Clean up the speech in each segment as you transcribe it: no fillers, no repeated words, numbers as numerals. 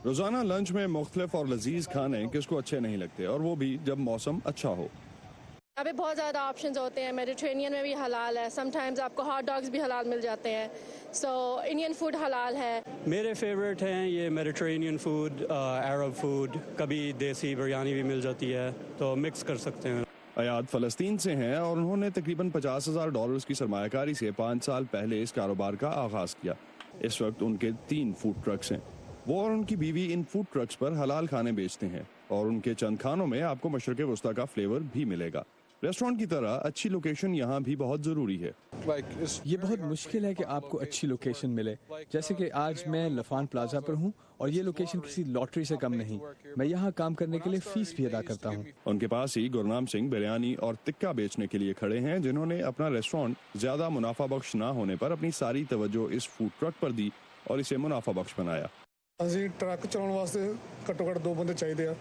روزانہ لنچ میں مختلف اور لذیذ کھانے کس کو اچھے نہیں لگتے، اور وہ بھی جب موسم اچھا ہو۔ یہاں پہ بہت زیادہ آپشنز ہوتے ہیں، میڈیٹرینین میں بھی حلال ہے، سم ٹائمز آپ کو ہاٹ ڈاگز بھی حلال مل جاتے ہیں، سو انڈین فوڈ حلال ہے۔ میرے فیوریٹ ہیں یہ میڈیٹرینین فوڈ، عرب فوڈ، کبھی دیسی بریانی بھی مل جاتی ہے تو مکس کر سکتے ہیں۔ ایاد فلسطین سے ہیں اور انہوں نے تقریباً $50,000 کی سرمایہ کاری سے 5 سال پہلے اس کاروبار کا آغاز کیا۔ اس وقت ان کے 3 فوڈ ٹرکس ہیں۔ وہ اور ان کی بیوی ان فوڈ ٹرکس پر حلال کھانے بیچتے ہیں، اور ان کے چند کھانوں میں آپ کو مشرق وسطیٰ کا فلیور بھی ملے گا۔ ریسٹورانٹ کی طرح اچھی لوکیشن یہاں بھی بہت ضروری ہے۔ یہ بہت مشکل ہے کہ آپ کو اچھی لوکیشن ملے، جیسے کہ آج میں لفان پلازا پر ہوں اور یہ لوکیشن کسی لاٹری سے کم نہیں۔ میں یہاں کام کرنے کے لیے فیس بھی ادا کرتا ہوں۔ ان کے پاس ہی گرنام سنگھ بریانی اور ٹکا بیچنے کے لیے کھڑے ہیں، جنہوں نے اپنا ریسٹورانٹ زیادہ منافع بخش نہ ہونے پر اپنی ساری توجہ اس فوڈ ٹرک پر دی اور اسے منافع بخش بنایا۔ ਅਸੀਂ ਟਰੱਕ ਚਲਾਉਣ ਵਾਸਤੇ ਘੱਟੋ ਘੱਟ 2 ਬੰਦੇ ਚਾਹੀਦੇ ਆ,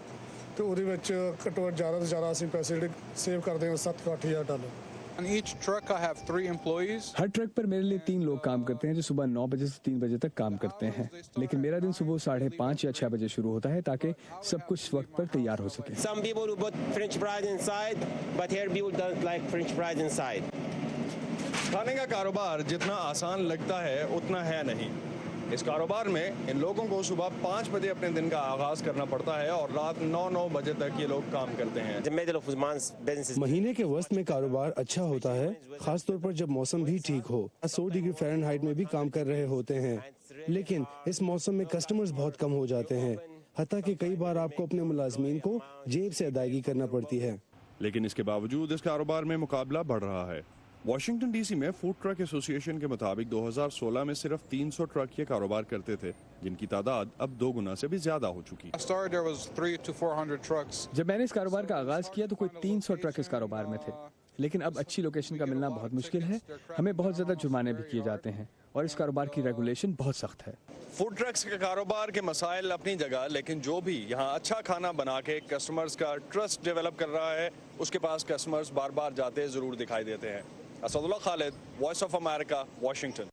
ਤੇ ਉਹਦੇ ਵਿੱਚ ਘੱਟੋ ਘੱਟ ਜ਼ਿਆਦਾ ਤੋਂ ਜ਼ਿਆਦਾ ਅਸੀਂ ਪੈਸੇ ਜਿਹੜੇ ਸੇਵ ਕਰਦੇ ਹਾਂ $7,000-8,000। On each truck I have 3 employees. ہر ٹرک پر میرے لیے 3 لوگ کام کرتے ہیں جو صبح 9 بجے سے 3 بجے تک کام کرتے ہیں، لیکن میرا دن صبح 5:30 یا 6 بجے شروع ہوتا ہے تاکہ سب کچھ وقت پر تیار ہو سکے۔ Some people will put French fries inside, but here people don't like French fries inside. کھانے کا کاروبار جتنا آسان لگتا ہے اتنا ہے نہیں۔ اس کاروبار میں ان لوگوں کو صبح 5 بجے اپنے دن کا آغاز کرنا پڑتا ہے اور رات 9 بجے تک یہ لوگ کام کرتے ہیں۔ The middle of the month business is مہینے کے وسط میں کاروبار اچھا ہوتا ہے، خاص طور پر جب موسم بھی ٹھیک ہو۔ 100 ڈگری فahrenheit میں بھی کام کر رہے ہوتے ہیں، لیکن اس موسم میں کسٹمرز بہت کم ہو جاتے ہیں، حتیٰ کہ کئی بار آپ کو اپنے ملازمین کو جیب سے ادائیگی کرنا پڑتی ہے۔ لیکن اس کے باوجود اس کاروبار میں مقابلہ بڑھ رہا ہے۔ واشنگٹن ڈی سی میں فوڈ ٹرک ایسوسی ایشن کے مطابق 2016 میں صرف 300 ٹرک یہ کاروبار کرتے تھے، جن کی تعداد اب 2 گنا سے بھی زیادہ ہو چکی۔ I started there was 300 to 400 trucks. جب میں نے اس کاروبار کا آغاز کیا تو کوئی 300 ٹرک اس کاروبار میں تھے، لیکن اب اچھی لوکیشن کا ملنا بہت مشکل ہے۔ ہمیں بہت زیادہ جرمانے بھی کیے جاتے ہیں اور اس کاروبار کی ریگولیشن بہت سخت ہے۔ فوڈ ٹرکس کے کاروبار کے مسائل اپنی جگہ، لیکن جو بھی یہاں اچھا کھانا بنا کے کسٹمرز کا ٹرسٹ ڈیولپ کر رہا ہے، اس کے پاس کسٹمرز بار بار جاتے ضرور دکھائی دیتے ہیں۔ اسد اللہ خالد، وائس آف امریکہ، واشنگٹن۔